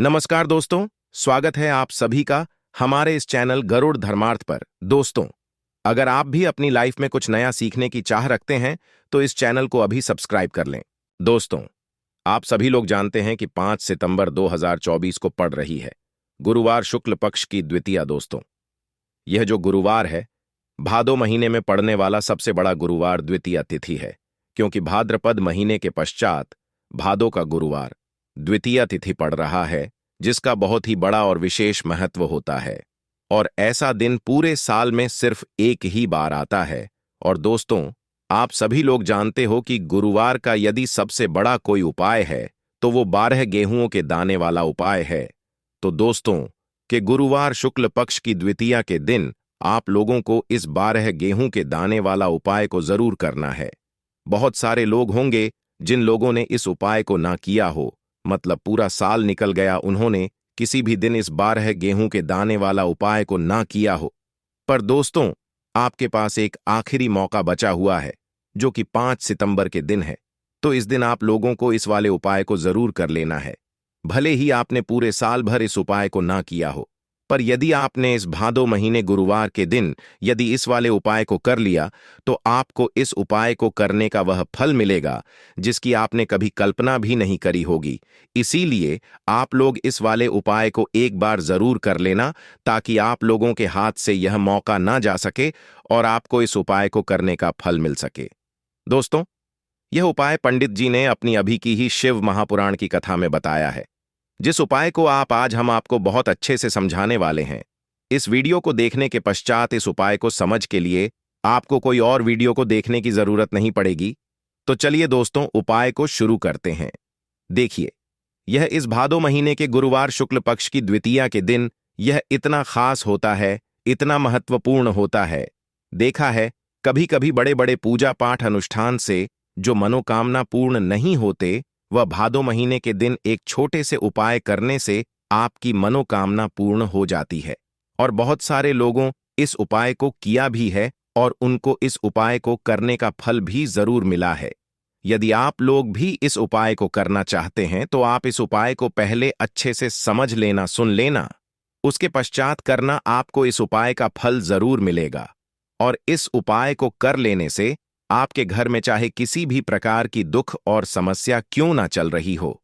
नमस्कार दोस्तों, स्वागत है आप सभी का हमारे इस चैनल गरुड़ धर्मार्थ पर। दोस्तों, अगर आप भी अपनी लाइफ में कुछ नया सीखने की चाह रखते हैं तो इस चैनल को अभी सब्सक्राइब कर लें। दोस्तों, आप सभी लोग जानते हैं कि 5 सितंबर 2024 को पड़ रही है गुरुवार शुक्ल पक्ष की द्वितीया। दोस्तों, यह जो गुरुवार है भादो महीने में पड़ने वाला सबसे बड़ा गुरुवार द्वितीया तिथि है, क्योंकि भाद्रपद महीने के पश्चात भादो का गुरुवार द्वितीया तिथि पड़ रहा है, जिसका बहुत ही बड़ा और विशेष महत्व होता है। और ऐसा दिन पूरे साल में सिर्फ एक ही बार आता है। और दोस्तों, आप सभी लोग जानते हो कि गुरुवार का यदि सबसे बड़ा कोई उपाय है तो वो 12 गेहूंों के दाने वाला उपाय है। तो दोस्तों, कि गुरुवार शुक्ल पक्ष की द्वितीया के दिन आप लोगों को इस 12 गेहूं के दाने वाला उपाय को जरूर करना है। बहुत सारे लोग होंगे जिन लोगों ने इस उपाय को ना किया हो, मतलब पूरा साल निकल गया, उन्होंने किसी भी दिन इस 12 गेहूं के दाने वाला उपाय को ना किया हो। पर दोस्तों, आपके पास एक आखिरी मौका बचा हुआ है, जो कि 5 सितंबर के दिन है। तो इस दिन आप लोगों को इस वाले उपाय को जरूर कर लेना है, भले ही आपने पूरे साल भर इस उपाय को ना किया हो। पर यदि आपने इस भादो महीने गुरुवार के दिन यदि इस वाले उपाय को कर लिया तो आपको इस उपाय को करने का वह फल मिलेगा जिसकी आपने कभी कल्पना भी नहीं करी होगी। इसीलिए आप लोग इस वाले उपाय को एक बार जरूर कर लेना, ताकि आप लोगों के हाथ से यह मौका ना जा सके और आपको इस उपाय को करने का फल मिल सके। दोस्तों, यह उपाय पंडित जी ने अपनी अभी की ही शिव महापुराण की कथा में बताया है, जिस उपाय को आज हम आपको बहुत अच्छे से समझाने वाले हैं। इस वीडियो को देखने के पश्चात इस उपाय को समझ के लिए आपको कोई और वीडियो को देखने की जरूरत नहीं पड़ेगी। तो चलिए दोस्तों, उपाय को शुरू करते हैं। देखिए, यह इस भादो महीने के गुरुवार शुक्ल पक्ष की द्वितीया के दिन यह इतना खास होता है, इतना महत्वपूर्ण होता है। देखा है, कभी कभी बड़े बड़े पूजा पाठ अनुष्ठान से जो मनोकामना पूर्ण नहीं होते, वह भादो महीने के दिन एक छोटे से उपाय करने से आपकी मनोकामना पूर्ण हो जाती है। और बहुत सारे लोगों इस उपाय को किया भी है और उनको इस उपाय को करने का फल भी जरूर मिला है। यदि आप लोग भी इस उपाय को करना चाहते हैं तो आप इस उपाय को पहले अच्छे से समझ लेना, सुन लेना, उसके पश्चात करना। आपको इस उपाय का फल जरूर मिलेगा। और इस उपाय को कर लेने से आपके घर में चाहे किसी भी प्रकार की दुख और समस्या क्यों ना चल रही हो,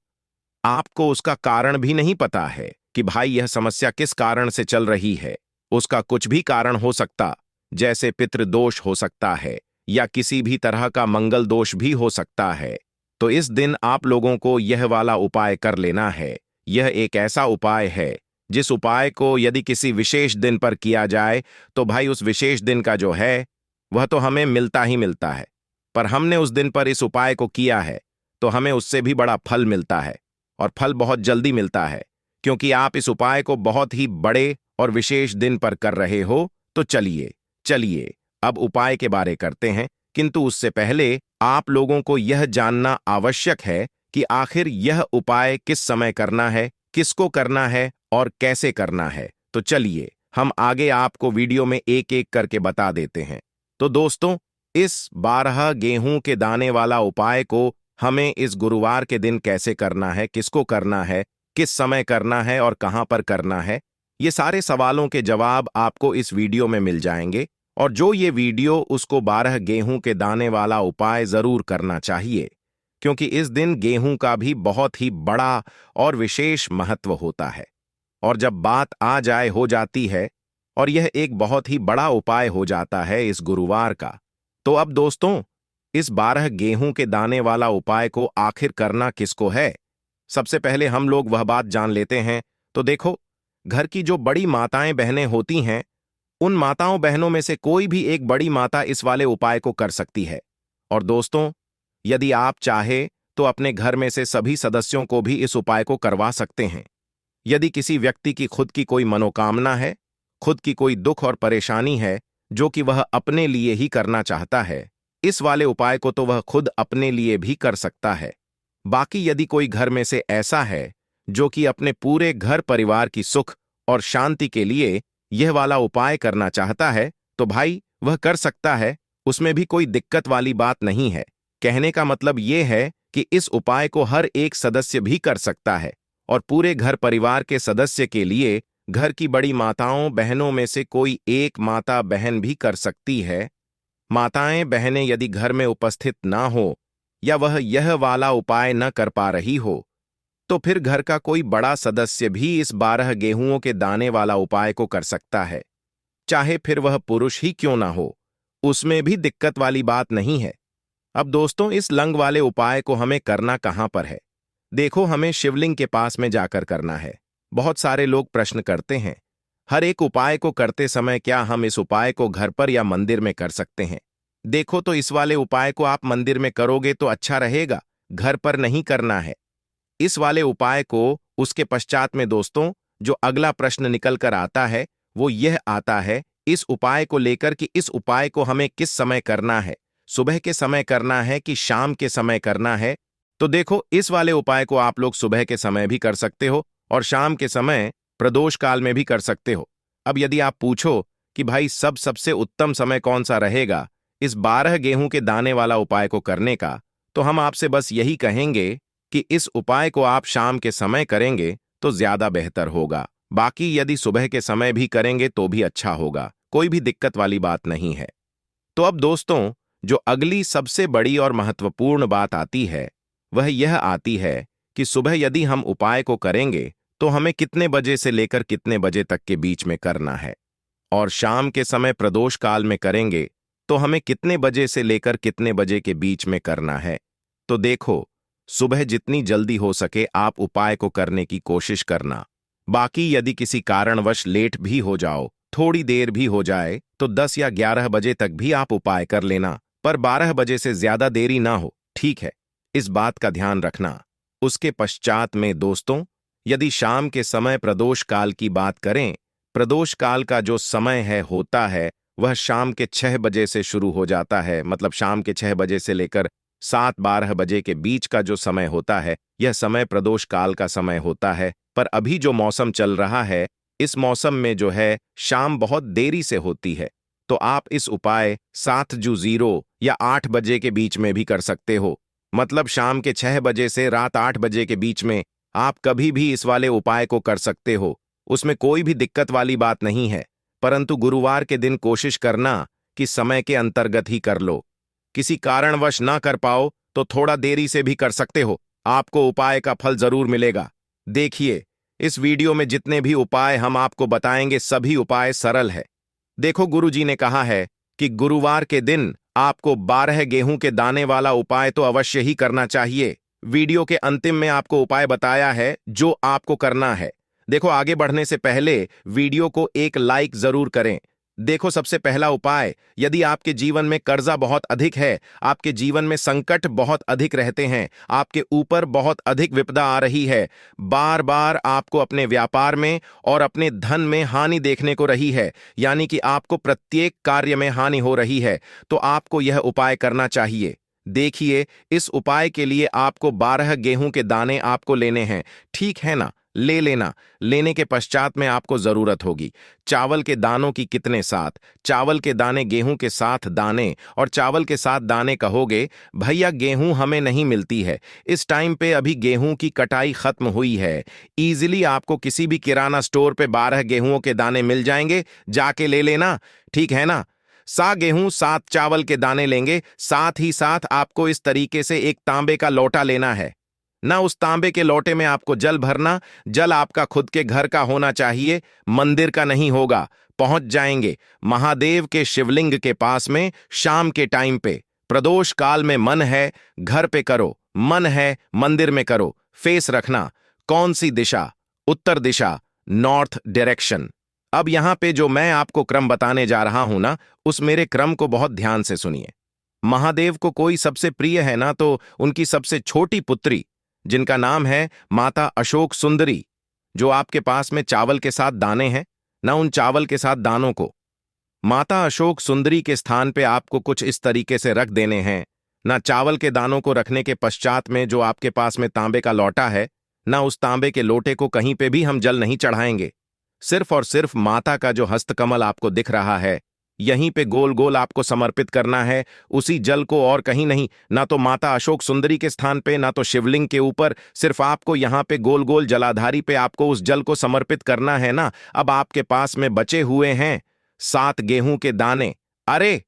आपको उसका कारण भी नहीं पता है कि भाई यह समस्या किस कारण से चल रही है। उसका कुछ भी कारण हो सकता, जैसे पितृदोष हो सकता है या किसी भी तरह का मंगल दोष भी हो सकता है। तो इस दिन आप लोगों को यह वाला उपाय कर लेना है। यह एक ऐसा उपाय है जिस उपाय को यदि किसी विशेष दिन पर किया जाए तो भाई उस विशेष दिन का जो है वह तो हमें मिलता ही मिलता है। पर हमने उस दिन पर इस उपाय को किया है तो हमें उससे भी बड़ा फल मिलता है, और फल बहुत जल्दी मिलता है, क्योंकि आप इस उपाय को बहुत ही बड़े और विशेष दिन पर कर रहे हो। तो चलिए चलिए अब उपाय के बारे करते हैं। किंतु उससे पहले आप लोगों को यह जानना आवश्यक है कि आखिर यह उपाय किस समय करना है, किसको करना है और कैसे करना है। तो चलिए हम आगे आपको वीडियो में एक एक करके बता देते हैं। तो दोस्तों, इस 12 गेहूं के दाने वाला उपाय को हमें इस गुरुवार के दिन कैसे करना है, किसको करना है, किस समय करना है और कहां पर करना है, ये सारे सवालों के जवाब आपको इस वीडियो में मिल जाएंगे। और जो ये वीडियो उसको 12 गेहूं के दाने वाला उपाय जरूर करना चाहिए, क्योंकि इस दिन गेहूं का भी बहुत ही बड़ा और विशेष महत्व होता है। और जब बात आ जाए हो जाती है और यह एक बहुत ही बड़ा उपाय हो जाता है इस गुरुवार का। तो अब दोस्तों, इस 12 गेहूं के दाने वाला उपाय को आखिर करना किसको है, सबसे पहले हम लोग वह बात जान लेते हैं। तो देखो, घर की जो बड़ी माताएं बहनें होती हैं, उन माताओं बहनों में से कोई भी एक बड़ी माता इस वाले उपाय को कर सकती है। और दोस्तों, यदि आप चाहे तो अपने घर में से सभी सदस्यों को भी इस उपाय को करवा सकते हैं। यदि किसी व्यक्ति की खुद की कोई मनोकामना है, खुद की कोई दुख और परेशानी है जो कि वह अपने लिए ही करना चाहता है, इस वाले उपाय को तो वह खुद अपने लिए भी कर सकता है। बाकी यदि कोई घर में से ऐसा है जो कि अपने पूरे घर परिवार की सुख और शांति के लिए यह वाला उपाय करना चाहता है, तो भाई वह कर सकता है, उसमें भी कोई दिक्कत वाली बात नहीं है। कहने का मतलब यह है कि इस उपाय को हर एक सदस्य भी कर सकता है और पूरे घर परिवार के सदस्य के लिए घर की बड़ी माताओं बहनों में से कोई एक माता बहन भी कर सकती है। माताएं बहनें यदि घर में उपस्थित ना हो या वह यह वाला उपाय न कर पा रही हो तो फिर घर का कोई बड़ा सदस्य भी इस 12 गेहूंों के दाने वाला उपाय को कर सकता है, चाहे फिर वह पुरुष ही क्यों ना हो, उसमें भी दिक्कत वाली बात नहीं है। अब दोस्तों, इस लंग वाले उपाय को हमें करना कहां पर है? देखो, हमें शिवलिंग के पास में जाकर करना है। बहुत सारे लोग प्रश्न करते हैं, हर एक उपाय को करते समय क्या हम इस उपाय को घर पर या मंदिर में कर सकते हैं? देखो, तो इस वाले उपाय को आप मंदिर में करोगे तो अच्छा रहेगा, घर पर नहीं करना है। इस वाले उपाय को उसके पश्चात में दोस्तों जो अगला प्रश्न निकल कर आता है वो यह आता है इस उपाय को लेकर कि इस उपाय को हमें किस समय करना है, सुबह के समय करना है कि शाम के समय करना है? तो देखो, इस वाले उपाय को आप लोग सुबह के समय भी कर सकते हो और शाम के समय प्रदोष काल में भी कर सकते हो। अब यदि आप पूछो कि भाई सबसे उत्तम समय कौन सा रहेगा इस 12 गेहूं के दाने वाला उपाय को करने का, तो हम आपसे बस यही कहेंगे कि इस उपाय को आप शाम के समय करेंगे तो ज्यादा बेहतर होगा। बाकी यदि सुबह के समय भी करेंगे तो भी अच्छा होगा, कोई भी दिक्कत वाली बात नहीं है। तो अब दोस्तों, जो अगली सबसे बड़ी और महत्वपूर्ण बात आती है वह यह आती है कि सुबह यदि हम उपाय को करेंगे तो हमें कितने बजे से लेकर कितने बजे तक के बीच में करना है, और शाम के समय प्रदोष काल में करेंगे तो हमें कितने बजे से लेकर कितने बजे के बीच में करना है। तो देखो, सुबह जितनी जल्दी हो सके आप उपाय को करने की कोशिश करना। बाकी यदि किसी कारणवश लेट भी हो जाओ, थोड़ी देर भी हो जाए, तो 10 या 11 बजे तक भी आप उपाय कर लेना, पर 12 बजे से ज्यादा देरी ना हो, ठीक है? इस बात का ध्यान रखना। उसके पश्चात में दोस्तों, यदि शाम के समय प्रदोष काल की बात करें, प्रदोष काल का जो समय होता है वह शाम के 6 बजे से शुरू हो जाता है। मतलब शाम के 6 बजे से लेकर 7-12 बजे के बीच का जो समय होता है यह समय प्रदोष काल का समय होता है। पर अभी जो मौसम चल रहा है इस मौसम में जो है शाम बहुत देरी से होती है, तो आप इस उपाय 7:00 या 8 बजे के बीच में भी कर सकते हो। मतलब शाम के 6 बजे से रात 8 बजे के बीच में आप कभी भी इस वाले उपाय को कर सकते हो, उसमें कोई भी दिक्कत वाली बात नहीं है। परंतु गुरुवार के दिन कोशिश करना कि समय के अंतर्गत ही कर लो। किसी कारणवश ना कर पाओ तो थोड़ा देरी से भी कर सकते हो, आपको उपाय का फल जरूर मिलेगा। देखिए, इस वीडियो में जितने भी उपाय हम आपको बताएंगे सभी उपाय सरल है। देखो, गुरुजी ने कहा है कि गुरुवार के दिन आपको 12 गेहूं के दाने वाला उपाय तो अवश्य ही करना चाहिए। वीडियो के अंतिम में आपको उपाय बताया है जो आपको करना है। देखो, आगे बढ़ने से पहले वीडियो को एक लाइक जरूर करें। देखो, सबसे पहला उपाय, यदि आपके जीवन में कर्जा बहुत अधिक है, आपके जीवन में संकट बहुत अधिक रहते हैं, आपके ऊपर बहुत अधिक विपदा आ रही है, बार बार आपको अपने व्यापार में और अपने धन में हानि देखने को रही है, यानी कि आपको प्रत्येक कार्य में हानि हो रही है, तो आपको यह उपाय करना चाहिए। देखिए, इस उपाय के लिए आपको 12 गेहूं के दाने आपको लेने हैं, ठीक है ना? ले लेना। लेने के पश्चात में आपको जरूरत होगी चावल के दानों की। कितने? 7 चावल के दाने। गेहूं के साथ दाने और चावल के साथ दाने कहोगे भैया गेहूं हमें नहीं मिलती है, इस टाइम पे अभी गेहूं की कटाई खत्म हुई है। इजीली आपको किसी भी किराना स्टोर पे 12 गेहूं के दाने मिल जाएंगे, जाके ले लेना, ठीक है ना? 7 गेहूं 7 चावल के दाने लेंगे। साथ ही साथ आपको इस तरीके से एक तांबे का लोटा लेना है ना। उस तांबे के लोटे में आपको जल भरना। जल आपका खुद के घर का होना चाहिए, मंदिर का नहीं होगा। पहुंच जाएंगे महादेव के शिवलिंग के पास में शाम के टाइम पे। प्रदोष काल में मन है घर पे करो, मन है मंदिर में करो। फेस रखना कौन सी दिशा? उत्तर दिशा, नॉर्थ डायरेक्शन। अब यहां पे जो मैं आपको क्रम बताने जा रहा हूं ना, उस मेरे क्रम को बहुत ध्यान से सुनिए। महादेव को कोई सबसे प्रिय है ना, तो उनकी सबसे छोटी पुत्री जिनका नाम है माता अशोक सुंदरी, जो आपके पास में चावल के साथ दाने हैं ना, उन चावल के साथ दानों को माता अशोक सुंदरी के स्थान पे आपको कुछ इस तरीके से रख देने हैं ना। चावल के दानों को रखने के पश्चात में जो आपके पास में तांबे का लोटा है ना, उस तांबे के लोटे को कहीं पे भी हम जल नहीं चढ़ाएंगे। सिर्फ और सिर्फ माता का जो हस्तकमल आपको दिख रहा है यहीं पे गोल गोल आपको समर्पित करना है उसी जल को, और कहीं नहीं, ना तो माता अशोक सुंदरी के स्थान पे, ना तो शिवलिंग के ऊपर, सिर्फ आपको यहाँ पे गोल गोल जलाधारी पे आपको उस जल को समर्पित करना है ना। अब आपके पास में बचे हुए हैं 7 गेहूं के दाने। अरे,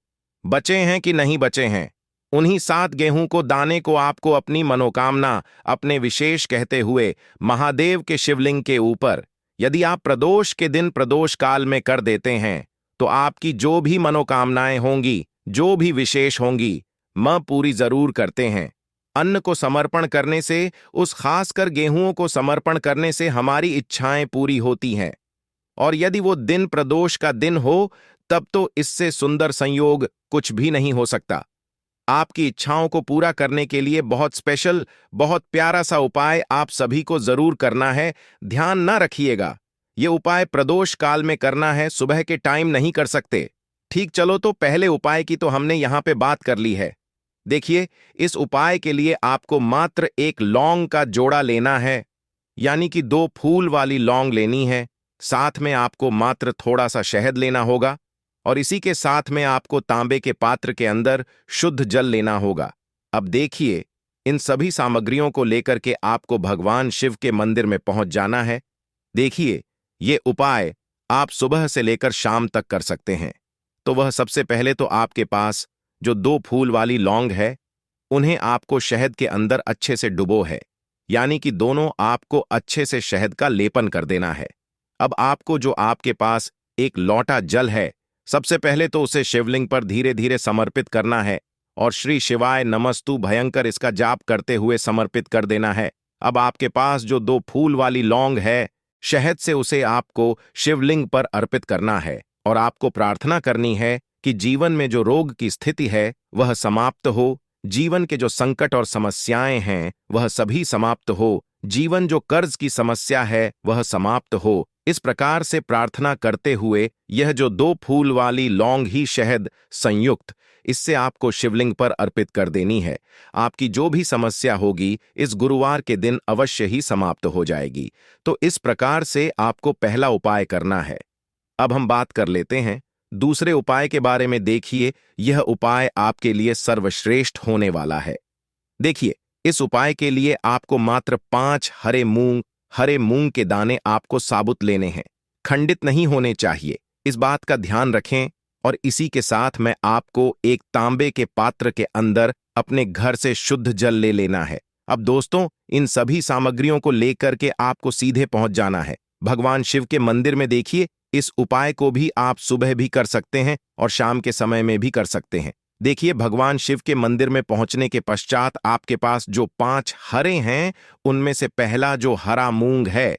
बचे हैं कि नहीं बचे हैं? उन्हीं 7 गेहूं को दाने को आपको अपनी मनोकामना, अपने विशेष कहते हुए महादेव के शिवलिंग के ऊपर, यदि आप प्रदोष के दिन प्रदोष काल में कर देते हैं तो आपकी जो भी मनोकामनाएं होंगी, जो भी विशेष होंगी, मां पूरी जरूर करते हैं। अन्न को समर्पण करने से, उस खासकर गेहूंओं को समर्पण करने से हमारी इच्छाएं पूरी होती हैं। और यदि वो दिन प्रदोष का दिन हो, तब तो इससे सुंदर संयोग कुछ भी नहीं हो सकता। आपकी इच्छाओं को पूरा करने के लिए बहुत स्पेशल, बहुत प्यारा सा उपाय आप सभी को जरूर करना है। ध्यान ना रखिएगा, ये उपाय प्रदोष काल में करना है, सुबह के टाइम नहीं कर सकते। ठीक, चलो तो पहले उपाय की तो हमने यहां पे बात कर ली है। देखिए, इस उपाय के लिए आपको मात्र एक लौंग का जोड़ा लेना है, यानी कि 2 फूल वाली लौंग लेनी है। साथ में आपको मात्र थोड़ा सा शहद लेना होगा, और इसी के साथ में आपको तांबे के पात्र के अंदर शुद्ध जल लेना होगा। अब देखिए, इन सभी सामग्रियों को लेकर के आपको भगवान शिव के मंदिर में पहुंच जाना है। देखिए, ये उपाय आप सुबह से लेकर शाम तक कर सकते हैं। तो वह सबसे पहले तो आपके पास जो 2 फूल वाली लौंग है, उन्हें आपको शहद के अंदर अच्छे से डुबो है, यानी कि दोनों आपको अच्छे से शहद का लेपन कर देना है। अब आपको जो आपके पास एक लोटा जल है, सबसे पहले तो उसे शिवलिंग पर धीरे धीरे समर्पित करना है और श्री शिवाय नमस्तु भयंकर इसका जाप करते हुए समर्पित कर देना है। अब आपके पास जो 2 फूल वाली लौंग है, शहद से उसे आपको शिवलिंग पर अर्पित करना है और आपको प्रार्थना करनी है कि जीवन में जो रोग की स्थिति है वह समाप्त हो, जीवन के जो संकट और समस्याएं हैं वह सभी समाप्त हो, जीवन जो कर्ज की समस्या है वह समाप्त हो। इस प्रकार से प्रार्थना करते हुए यह जो 2 फूल वाली लौंग ही शहद संयुक्त, इससे आपको शिवलिंग पर अर्पित कर देनी है। आपकी जो भी समस्या होगी इस गुरुवार के दिन अवश्य ही समाप्त हो जाएगी। तो इस प्रकार से आपको पहला उपाय करना है। अब हम बात कर लेते हैं दूसरे उपाय के बारे में। देखिए, यह उपाय आपके लिए सर्वश्रेष्ठ होने वाला है। देखिए, इस उपाय के लिए आपको मात्र 5 हरे मूंग के दाने आपको साबुत लेने हैं, खंडित नहीं होने चाहिए, इस बात का ध्यान रखें। और इसी के साथ में आपको एक तांबे के पात्र के अंदर अपने घर से शुद्ध जल ले लेना है। अब दोस्तों, इन सभी सामग्रियों को लेकर के आपको सीधे पहुंच जाना है भगवान शिव के मंदिर में। देखिए, इस उपाय को भी आप सुबह भी कर सकते हैं और शाम के समय में भी कर सकते हैं। देखिए, भगवान शिव के मंदिर में पहुंचने के पश्चात आपके पास जो 5 हरे हैं, उनमें से पहला जो हरा मूंग है,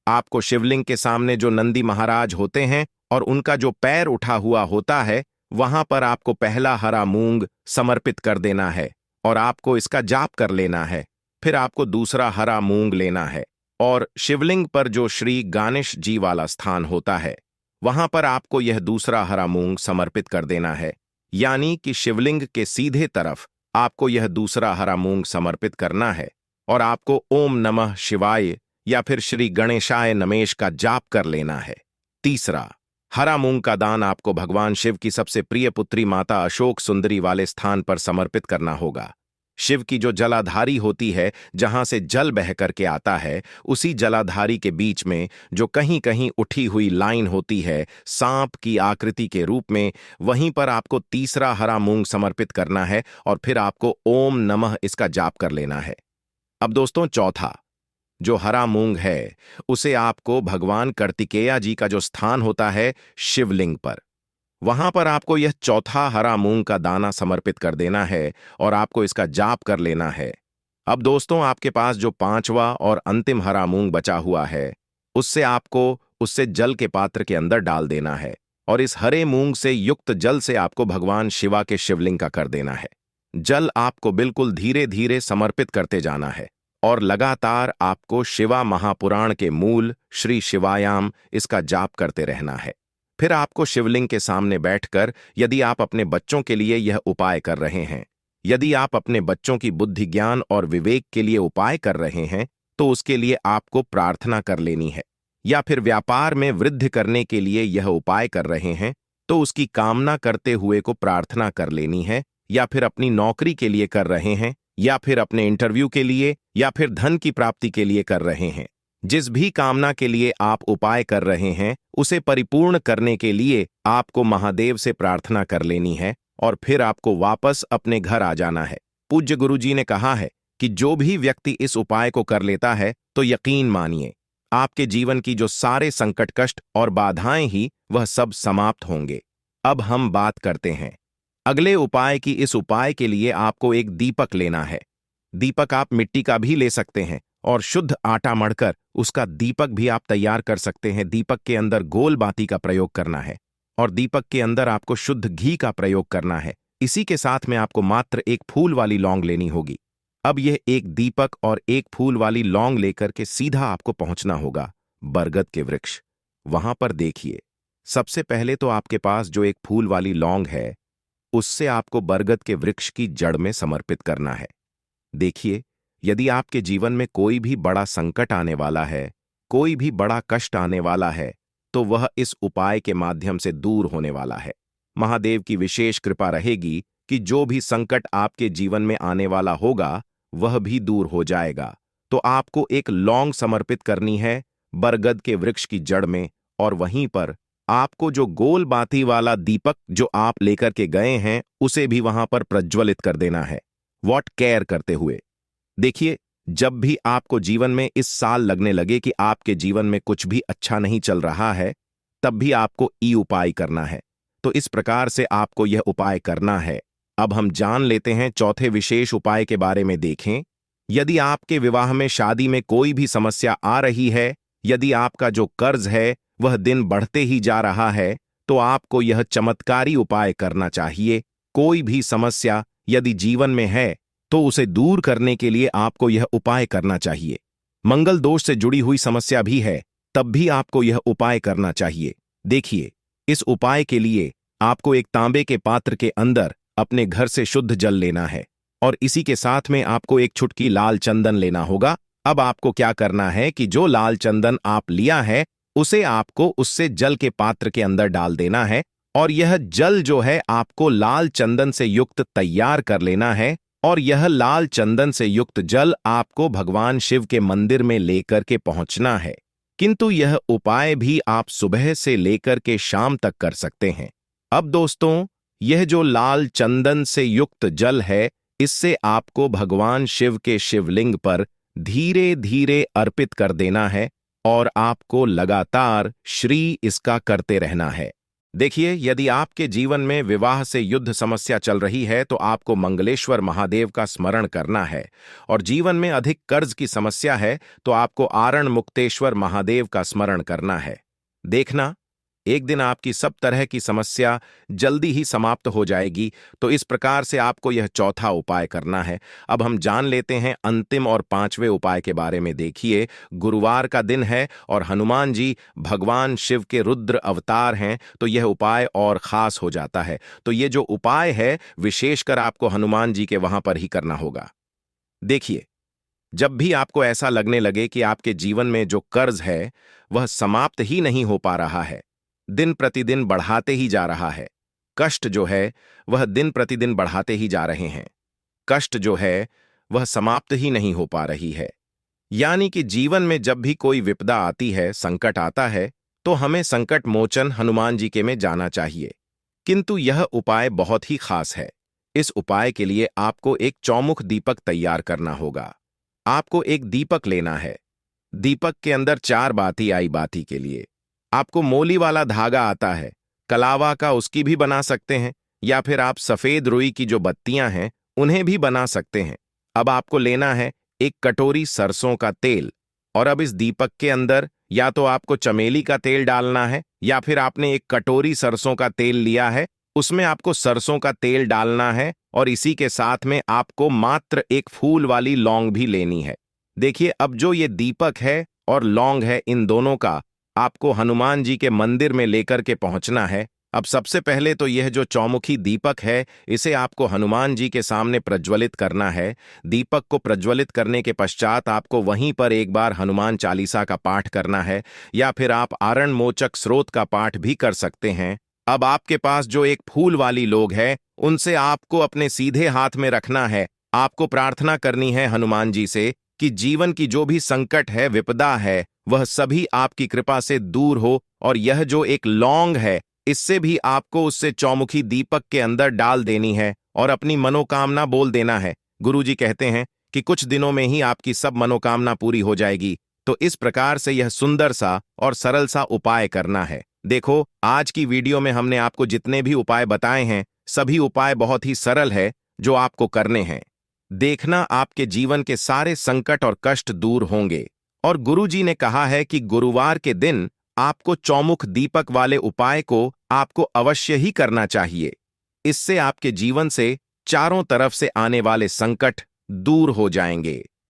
आपको शिवलिंग के सामने जो नंदी महाराज होते हैं और उनका जो पैर उठा हुआ होता है, वहां पर आपको पहला हरा मूंग समर्पित कर देना है और आपको इसका जाप कर लेना है। फिर आपको दूसरा हरा मूंग लेना है और शिवलिंग पर जो श्री गणेश जी वाला स्थान होता है, वहां पर आपको यह दूसरा हरा मूंग समर्पित कर देना है, यानी कि शिवलिंग के सीधे तरफ आपको यह दूसरा हरा मूंग समर्पित करना है और आपको ओम नमः शिवाय या फिर श्री गणेशाय नमेश का जाप कर लेना है। तीसरा हरा मूंग का दान आपको भगवान शिव की सबसे प्रिय पुत्री माता अशोक सुंदरी वाले स्थान पर समर्पित करना होगा। शिव की जो जलाधारी होती है, जहां से जल बह करके आता है, उसी जलाधारी के बीच में जो कहीं कहीं उठी हुई लाइन होती है सांप की आकृति के रूप में, वहीं पर आपको तीसरा हरा मूंग समर्पित करना है और फिर आपको ओम नमः इसका जाप कर लेना है। अब दोस्तों, चौथा जो हरा मूंग है, उसे आपको भगवान कार्तिकेय जी का जो स्थान होता है शिवलिंग पर, वहां पर आपको यह चौथा हरा मूंग का दाना समर्पित कर देना है और आपको इसका जाप कर लेना है। अब दोस्तों, आपके पास जो 5वां और अंतिम हरा मूंग बचा हुआ है, उससे जल के पात्र के अंदर डाल देना है और इस हरे मूंग से युक्त जल से आपको भगवान शिवा के शिवलिंग का कर देना है। जल आपको बिल्कुल धीरे धीरे समर्पित करते जाना है और लगातार आपको शिवा महापुराण के मूल श्री शिवायाम इसका जाप करते रहना है। फिर आपको शिवलिंग के सामने बैठकर, यदि आप अपने बच्चों के लिए यह उपाय कर रहे हैं, यदि आप अपने बच्चों की बुद्धि ज्ञान और विवेक के लिए उपाय कर रहे हैं, तो उसके लिए आपको प्रार्थना कर लेनी है। या फिर व्यापार में वृद्धि करने के लिए यह उपाय कर रहे हैं, तो उसकी कामना करते हुए को प्रार्थना कर लेनी है, या फिर अपनी नौकरी के लिए कर रहे हैं, या फिर अपने इंटरव्यू के लिए, या फिर धन की प्राप्ति के लिए कर रहे हैं। जिस भी कामना के लिए आप उपाय कर रहे हैं उसे परिपूर्ण करने के लिए आपको महादेव से प्रार्थना कर लेनी है और फिर आपको वापस अपने घर आ जाना है। पूज्य गुरुजी ने कहा है कि जो भी व्यक्ति इस उपाय को कर लेता है तो यकीन मानिए आपके जीवन की जो सारे संकट कष्ट और बाधाएं ही वह सब समाप्त होंगे। अब हम बात करते हैं अगले उपाय की। इस उपाय के लिए आपको एक दीपक लेना है। दीपक आप मिट्टी का भी ले सकते हैं और शुद्ध आटा मढ़कर उसका दीपक भी आप तैयार कर सकते हैं। दीपक के अंदर गोल बाती का प्रयोग करना है और दीपक के अंदर आपको शुद्ध घी का प्रयोग करना है। इसी के साथ में आपको मात्र एक फूल वाली लौंग लेनी होगी। अब यह एक दीपक और एक फूल वाली लौंग लेकर के सीधा आपको पहुंचना होगा बरगद के वृक्ष। वहां पर देखिए, सबसे पहले तो आपके पास जो एक फूल वाली लौंग है उससे आपको बरगद के वृक्ष की जड़ में समर्पित करना है। देखिए, यदि आपके जीवन में कोई भी बड़ा संकट आने वाला है, कोई भी बड़ा कष्ट आने वाला है, तो वह इस उपाय के माध्यम से दूर होने वाला है। महादेव की विशेष कृपा रहेगी कि जो भी संकट आपके जीवन में आने वाला होगा वह भी दूर हो जाएगा। तो आपको एक लौंग समर्पित करनी है बरगद के वृक्ष की जड़ में, और वहीं पर आपको जो गोल बाती वाला दीपक जो आप लेकर के गए हैं उसे भी वहां पर प्रज्वलित कर देना है, वॉट केयर करते हुए। देखिए, जब भी आपको जीवन में इस साल लगने लगे कि आपके जीवन में कुछ भी अच्छा नहीं चल रहा है, तब भी आपको ई उपाय करना है। तो इस प्रकार से आपको यह उपाय करना है। अब हम जान लेते हैं चौथे विशेष उपाय के बारे में। देखें, यदि आपके विवाह में शादी में कोई भी समस्या आ रही है, यदि आपका जो कर्ज है वह दिन बढ़ते ही जा रहा है, तो आपको यह चमत्कारी उपाय करना चाहिए। कोई भी समस्या यदि जीवन में है तो उसे दूर करने के लिए आपको यह उपाय करना चाहिए। मंगल दोष से जुड़ी हुई समस्या भी है तब भी आपको यह उपाय करना चाहिए। देखिए, इस उपाय के लिए आपको एक तांबे के पात्र के अंदर अपने घर से शुद्ध जल लेना है और इसी के साथ में आपको एक चुटकी लाल चंदन लेना होगा। अब आपको क्या करना है कि जो लाल चंदन आप लिया है उसे आपको उससे जल के पात्र के अंदर डाल देना है और यह जल जो है आपको लाल चंदन से युक्त तैयार कर लेना है और यह लाल चंदन से युक्त जल आपको भगवान शिव के मंदिर में लेकर के पहुंचना है। किंतु यह उपाय भी आप सुबह से लेकर के शाम तक कर सकते हैं। अब दोस्तों, यह जो लाल चंदन से युक्त जल है इससे आपको भगवान शिव के शिवलिंग पर धीरे धीरे अर्पित कर देना है और आपको लगातार श्री इसका करते रहना है। देखिए, यदि आपके जीवन में विवाह से युद्ध समस्या चल रही है तो आपको मंगलेश्वर महादेव का स्मरण करना है, और जीवन में अधिक कर्ज की समस्या है तो आपको आरण मुक्तेश्वर महादेव का स्मरण करना है। देखना, एक दिन आपकी सब तरह की समस्या जल्दी ही समाप्त हो जाएगी। तो इस प्रकार से आपको यह चौथा उपाय करना है। अब हम जान लेते हैं अंतिम और पांचवें उपाय के बारे में। देखिए, गुरुवार का दिन है और हनुमान जी भगवान शिव के रुद्र अवतार हैं, तो यह उपाय और खास हो जाता है। तो ये जो उपाय है विशेषकर आपको हनुमान जी के वहां पर ही करना होगा। देखिए, जब भी आपको ऐसा लगने लगे कि आपके जीवन में जो कर्ज है वह समाप्त ही नहीं हो पा रहा है, दिन प्रतिदिन बढ़ाते ही जा रहा है, कष्ट जो है वह दिन प्रतिदिन बढ़ाते ही जा रहे हैं, कष्ट जो है वह समाप्त ही नहीं हो पा रही है, यानी कि जीवन में जब भी कोई विपदा आती है, संकट आता है, तो हमें संकट मोचन हनुमान जी के में जाना चाहिए। किंतु यह उपाय बहुत ही खास है। इस उपाय के लिए आपको एक चौमुख दीपक तैयार करना होगा। आपको एक दीपक लेना है। दीपक के अंदर 4 बाती आई बाती के लिए आपको मोली वाला धागा आता है, कलावा का, उसकी भी बना सकते हैं, या फिर आप सफेद रुई की जो बत्तियां हैं उन्हें भी बना सकते हैं। अब आपको लेना है एक कटोरी सरसों का तेल, और अब इस दीपक के अंदर या तो आपको चमेली का तेल डालना है, या फिर आपने एक कटोरी सरसों का तेल लिया है उसमें आपको सरसों का तेल डालना है, और इसी के साथ में आपको मात्र एक फूल वाली लौंग भी लेनी है। देखिए, अब जो ये दीपक है और लौंग है, इन दोनों का आपको हनुमान जी के मंदिर में लेकर के पहुंचना है। अब सबसे पहले तो यह जो चौमुखी दीपक है इसे आपको हनुमान जी के सामने प्रज्वलित करना है। दीपक को प्रज्वलित करने के पश्चात आपको वहीं पर एक बार हनुमान चालीसा का पाठ करना है, या फिर आप आरण मोचक स्रोत का पाठ भी कर सकते हैं। अब आपके पास जो एक फूल वाली लोग है, उनसे आपको अपने सीधे हाथ में रखना है। आपको प्रार्थना करनी है हनुमान जी से कि जीवन की जो भी संकट है, विपदा है, वह सभी आपकी कृपा से दूर हो। और यह जो एक लौंग है, इससे भी आपको उससे चौमुखी दीपक के अंदर डाल देनी है और अपनी मनोकामना बोल देना है। गुरुजी कहते हैं कि कुछ दिनों में ही आपकी सब मनोकामना पूरी हो जाएगी। तो इस प्रकार से यह सुंदर सा और सरल सा उपाय करना है। देखो, आज की वीडियो में हमने आपको जितने भी उपाय बताए हैं, सभी उपाय बहुत ही सरल है जो आपको करने हैं। देखना, आपके जीवन के सारे संकट और कष्ट दूर होंगे। और गुरुजी ने कहा है कि गुरुवार के दिन आपको चौमुख दीपक वाले उपाय को आपको अवश्य ही करना चाहिए। इससे आपके जीवन से चारों तरफ से आने वाले संकट दूर हो जाएंगे।